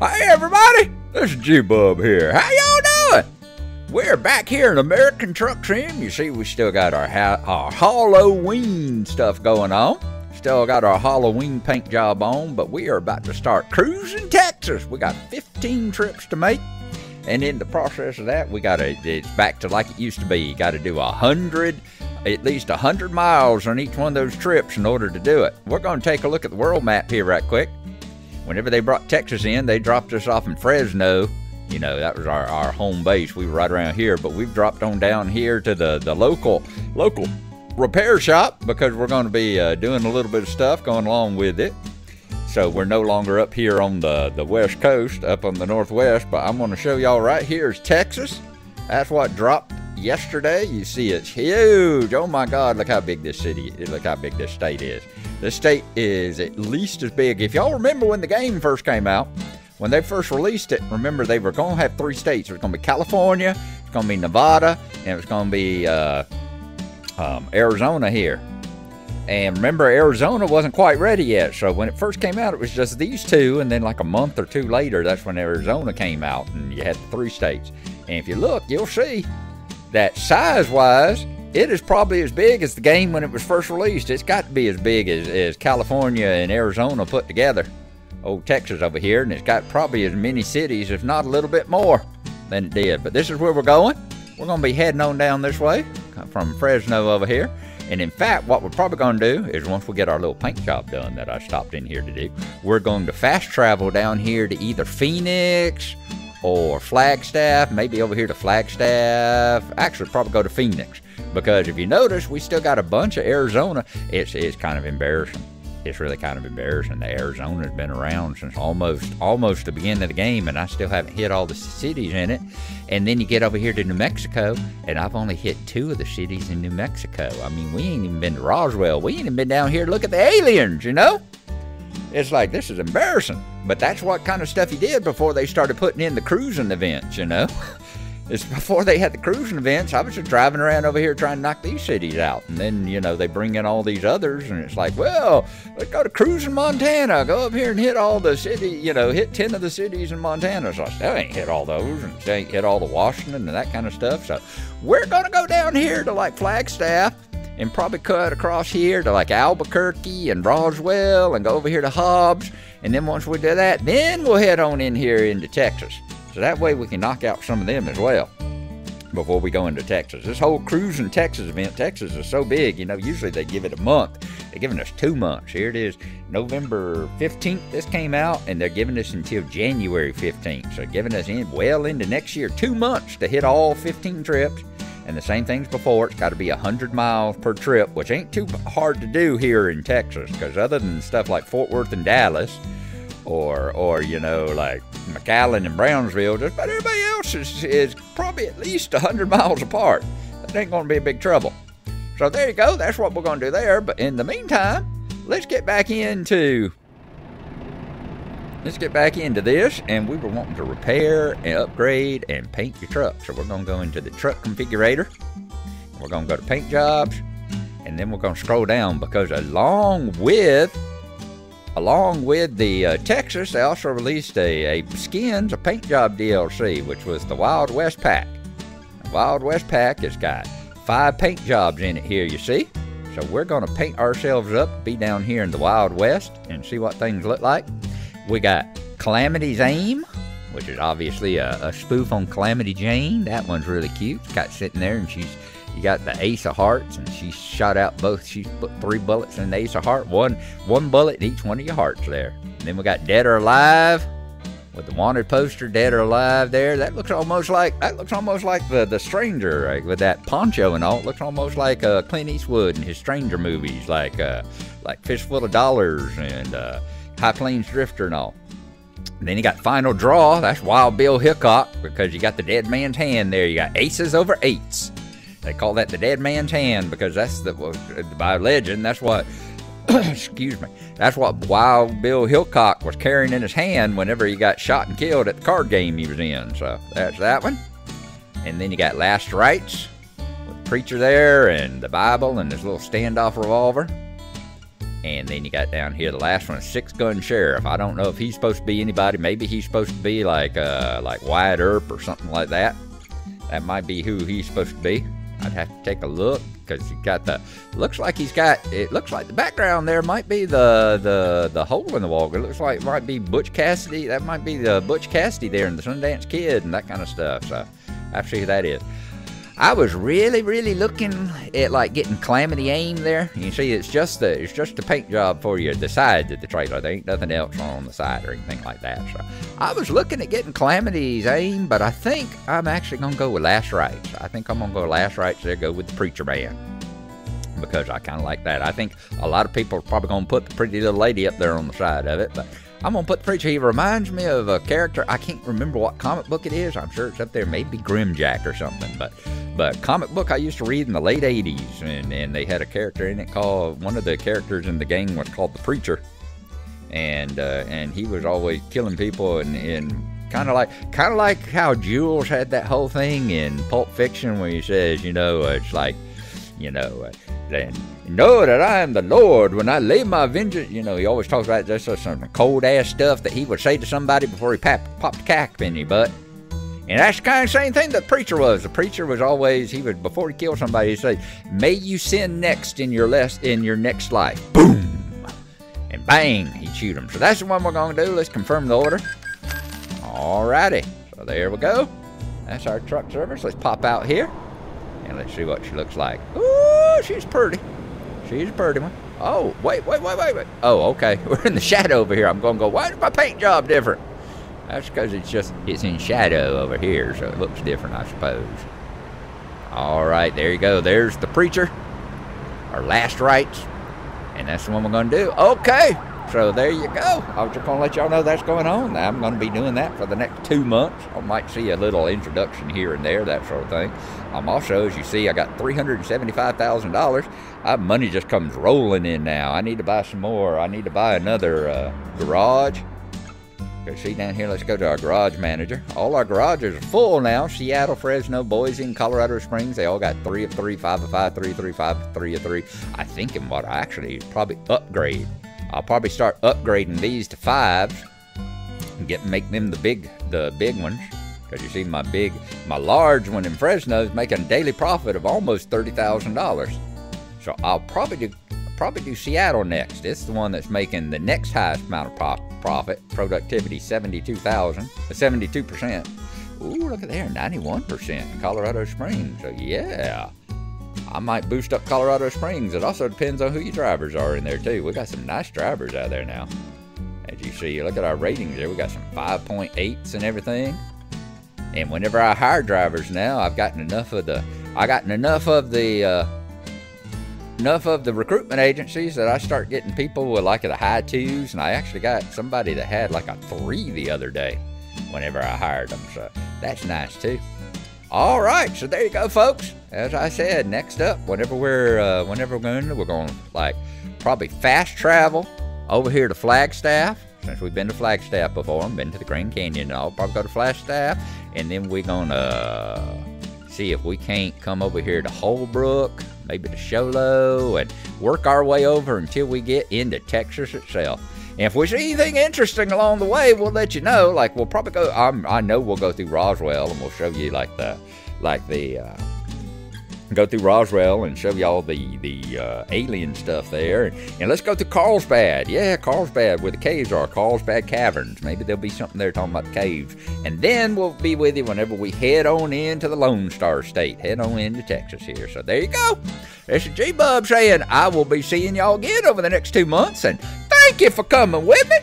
Hey everybody, this is G-Bub here. How y'all doing? We're back here in American Truck Trim. You see, we still got our Halloween stuff going on. Still got our Halloween paint job on, but we are about to start cruising Texas. We got 15 trips to make, and in the process of that, it's back to like it used to be. You got to do at least 100 miles on each one of those trips in order to do it. We're going to take a look at the world map here right quick. Whenever they brought Texas in, they dropped us off in Fresno. You know, that was our home base. We were right around here, but we've dropped on down here to the local repair shop because we're going to be doing a little bit of stuff going along with it. So we're no longer up here on the west coast, up on the northwest, but I'm going to show y'all right here is Texas. That's what dropped yesterday. You see it's huge. Oh my God, look how big this city is. Look how big this state is. This state is at least as big. If y'all remember when the game first came out, when they first released it, remember they were going to have 3 states. It was going to be California, it's going to be Nevada, and it was going to be Arizona here. And remember, Arizona wasn't quite ready yet. So when it first came out, it was just these 2. And then like a month or 2 later, that's when Arizona came out and you had the 3 states. And if you look, you'll see that size-wise, it is probably as big as the game when it was first released. It's got to be as big as California and Arizona put together. Old Texas over here, and it's got probably as many cities, if not a little bit more than it did. But this is where we're going. We're going to be heading on down this way from Fresno over here. And in fact, what we're probably going to do is once we get our little paint job done that I stopped in here to do, we're going to fast travel down here to either Phoenix or Flagstaff, maybe over here to Flagstaff. Actually, probably go to Phoenix. Because if you notice, we still got a bunch of Arizona. It's kind of embarrassing. It's really kind of embarrassing that Arizona's been around since almost the beginning of the game, and I still haven't hit all the cities in it. And then you get over here to New Mexico, and I've only hit 2 of the cities in New Mexico. I mean, we ain't even been to Roswell. We ain't even been down here to look at the aliens, you know? It's like, this is embarrassing. But that's what kind of stuff he did before they started putting in the cruising events, you know? It's before they had the cruising events, I was just driving around over here trying to knock these cities out. And then, you know, they bring in all these others, and it's like, well, let's go to cruising Montana. Go up here and hit all the city, you know, hit 10 of the cities in Montana. So I still ain't hit all those, and still ain't hit all the Washington and that kind of stuff. So we're going to go down here to, like, Flagstaff and probably cut across here to, like, Albuquerque and Roswell and go over here to Hobbs. And then once we do that, then we'll head on in here into Texas. So that way we can knock out some of them as well before we go into Texas. This whole cruising Texas event, Texas is so big, you know, usually they give it a month. They're giving us 2 months. Here it is, November 15th this came out, and they're giving us until January 15th. So giving us well into next year, 2 months to hit all 15 trips. And the same things before, it's got to be 100 miles per trip, which ain't too hard to do here in Texas, because other than stuff like Fort Worth and Dallas, or you know, like McAllen and Brownsville, just about everybody else is probably at least 100 miles apart. That ain't going to be a big trouble. So there you go. That's what we're going to do there. But in the meantime, let's get back into this. And we were wanting to repair and upgrade and paint your truck. So we're going to go into the truck configurator. We're going to go to paint jobs, and then we're going to scroll down, because along with the Texas, they also released a Skins, a paint job DLC, which was the Wild West Pack. The Wild West Pack has got 5 paint jobs in it here, you see. So we're going to paint ourselves up, be down here in the Wild West, and see what things look like. We got Calamity's Aim, which is obviously a spoof on Calamity Jane. That one's really cute. It's got sitting there, and you got the Ace of Hearts, and she shot out both. She put 3 bullets in the Ace of Hearts, one bullet in each one of your hearts there. And then we got Dead or Alive with the wanted poster, Dead or Alive there. That looks almost like the Stranger, right? With that poncho and all. It looks almost like Clint Eastwood and his Stranger movies, like Fistful of Dollars and High Plains Drifter and all. And then you got Final Draw. That's Wild Bill Hickok, because you got the dead man's hand there. You got aces over 8s. They call that the dead man's hand, because that's by legend, that's what, excuse me, that's what Wild Bill Hickok was carrying in his hand whenever he got shot and killed at the card game he was in. So that's that one. And then you got Last Rites with the preacher there and the Bible and his little standoff revolver. And then you got down here, the last one, 6-gun sheriff. I don't know if he's supposed to be anybody. Maybe he's supposed to be like Wyatt Earp or something like that. That might be who he's supposed to be. I'd have to take a look, because you got the, looks like the background there might be the hole in the wall. It looks like it might be Butch Cassidy. That might be the Butch Cassidy there and the Sundance Kid and that kind of stuff. So I have to see who that is. I was really looking at like getting Calamity aim there. You see, it's just the paint job for you, the sides of the trailer. There ain't nothing else on the side or anything like that. So I was looking at getting Calamity's aim, but I think I'm actually gonna go with Last Rites. I think I'm gonna go Last Rites there, go with the Preacher Man, because I kind of like that. I think a lot of people are probably gonna put the Pretty Little Lady up there on the side of it, but I'm gonna put the Preacher. He reminds me of a character. I can't remember what comic book it is. I'm sure it's up there, maybe Grimjack or something. But comic book I used to read in the late '80s, and they had a character in it called, one of the characters in the gang was called the Preacher, and he was always killing people, and kind of like how Jules had that whole thing in Pulp Fiction where he says, it's like, then know that I am the Lord when I lay my vengeance. He always talks about just some cold ass stuff that he would say to somebody before he popped a cack in your butt. And that's the kind of same thing the preacher was. The preacher was always, before he killed somebody, he'd say, "May you sin next in your next life." Boom! And bang, he'd shoot him. So that's the one we're going to do. Let's confirm the order. Alrighty. So there we go. That's our truck service. Let's pop out here. And let's see what she looks like. Ooh, she's pretty. She's a pretty one. Oh, wait. Oh, okay. We're in the shadow over here. I'm going to go, why is my paint job different? That's because it's in shadow over here, so it looks different, I suppose. All right, there you go. There's the Preacher, our Last Rites, and that's the one we're going to do. Okay, so there you go. I was just going to let y'all know that's going on. I'm going to be doing that for the next 2 months. I might see a little introduction here and there, that sort of thing. Also, as you see, I got $375,000. Money just comes rolling in now. I need to buy some more. I need to buy another garage. See down here, let's go to our garage manager. All our garages are full now. Seattle, Fresno, Boise, and Colorado Springs. They all got 3 of 3, 5 of 5, 3 of 3, 5 of 3 of 3. I think in what I actually probably upgrade. I'll probably start upgrading these to 5s and make them the big ones. Because you see, my large one in Fresno is making a daily profit of almost $30,000. So I'll probably do Seattle next. It's the one that's making the next highest amount of profit. Productivity 72%. Ooh, look at there, 91% in Colorado Springs. So yeah, I might boost up Colorado Springs. It also depends on who your drivers are in there too. We got some nice drivers out there now. As you see, look at our ratings there. We got some 5.8s and everything. And whenever I hire drivers now, I've gotten enough of the recruitment agencies that I start getting people with like the high 2s, and I actually got somebody that had like a 3 the other day whenever I hired them, so that's nice too. All right, so there you go, folks. As I said, next up, whenever we're going to like probably fast travel over here to Flagstaff, since we've been to Flagstaff before and been to the Grand Canyon and all. Probably go to Flagstaff, and then we're gonna see if we can't come over here to Holbrook, maybe to Show Low, and work our way over until we get into Texas itself. And if we see anything interesting along the way, we'll let you know. Like, we'll probably go, I know we'll go through Roswell, and we'll show you go through Roswell and show y'all the alien stuff there. And let's go to Carlsbad. Yeah, Carlsbad, where the caves are, Carlsbad Caverns. Maybe there'll be something there talking about the caves. And then we'll be with you whenever we head on into the Lone Star State. Head on into Texas here. So there you go. This is G-Bub saying I will be seeing y'all again over the next 2 months. And thank you for coming with me.